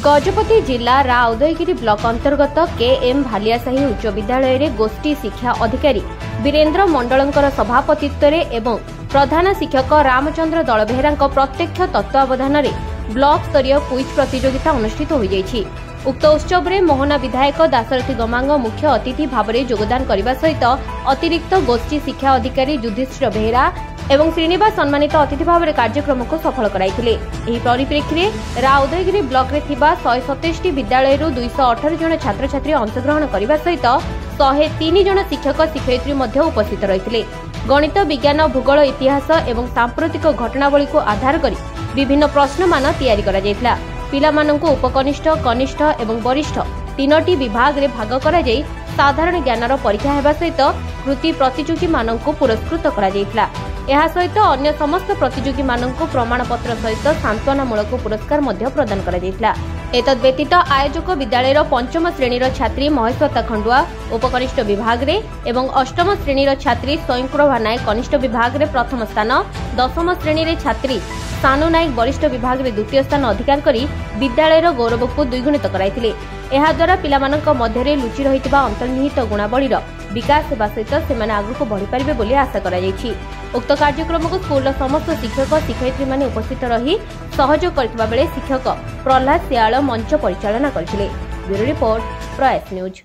गजपति जिला राउदयगिरी ब्लॉक अंतर्गत केएम भालियासाही उच्च विद्यालय रे गोष्ठी शिक्षा अधिकारी वीरेन्द्र मंडलंकर सभापतित्व एवं प्रधान शिक्षक रामचंद्र दलबेहरा प्रत्यक्ष तत्वावधान में ब्लॉक स्तरीय क्विज प्रतियोगिता अनुष्ठित हो जाइछि। उक्त उत्सव में मोहना विधायक दाशरथी गमांग मुख्य अतिथि भाव में योगदान करने सहित अतिरिक्त गोष्ठी शिक्षा अधिकारी युधिष्ठिर बेहेरा एवं श्रीनिवास सम्मानित अतिथि भाव में कार्यक्रम को सफल कराइथिले। एही परिप्रेक्षी में राउदयगिरी ब्लॉक रे थिबा 127 विद्यालय 218 जन छात्र छात्री अंशग्रहण करने सहित 103 जन शिक्षक शिक्षयित्री मध्य उपस्थित रहिथिले। गणित विज्ञान भूगोल इतिहास एवं सांप्रतिक घटनावली को आधार करी विभिन्न प्रश्नमान तैयारी करा जायतिला। पिलामानंकु उपकनिष्ठ कनिष्ठ एवं वरिष्ठ तीनोटी विभाग रे भाग करा जाई साधारण ज्ञानर परीक्षा हेबा सहित कृति प्रतियोगी मानंकु पुरस्कृत करा जायतिला। ଏହା ସହିତ ଅନ୍ୟ ସମସ୍ତ ପ୍ରତିଯୋଗୀ ମାନଙ୍କୁ ପ୍ରମାଣପତ୍ର ସହିତ ସାନ୍ତ୍ୱନାମୂଳକ ପୁରସ୍କାର ମଧ୍ୟ ପ୍ରଦାନ କରାଯାଇଥିଲା। ଏତଦ୍ ବ୍ୟତୀତ ଆୟୋଜକ ବିଦ୍ୟାଳୟର ପଞ୍ଚମ ଶ୍ରେଣୀର ଛାତ୍ରୀ ମହେଶ୍ୱତା ଖଣ୍ଡୁଆ ଉପକନିଷ୍ଠ ବିଭାଗରେ ଏବଂ ଅଷ୍ଟମ ଶ୍ରେଣୀର ଛାତ୍ରୀ ସ୍ୱୟଂପ୍ରଭା ନାୟକ କନିଷ୍ଠ ବିଭାଗରେ ପ୍ରଥମ ସ୍ଥାନ, ଦଶମ ଶ୍ରେଣୀରେ ଛାତ୍ରୀ ସାନୁ ନାୟକ ବରିଷ୍ଠ ବିଭାଗରେ ଦ୍ୱିତୀୟ ସ୍ଥାନ ଅଧିକାର କରି ବିଦ୍ୟାଳୟର ଗୌରବକୁ ଦ୍ୱିଗୁଣିତ କରାଇଥିଲେ। ଏହାଦ୍ୱାରା ପିଲାମାନଙ୍କ ମଧ୍ୟରେ ଲୁଚି ରହିଥିବା ଅନ୍ତର୍ନିହିତ ଗୁଣାବଳୀର विकास हेबा सहित सेमाने आगुक बढ़ी पारिबे बोली आशा करा जायछि। उक्त कार्यक्रम को स्कूल समस्त शिक्षक शिक्षयित्री माने उपस्थित रही सहयोग करथिबा बेले शिक्षक प्रहलाद सियाल मंच परिचालना करथिले। ब्यूरो रिपोर्ट प्रयास न्यूज।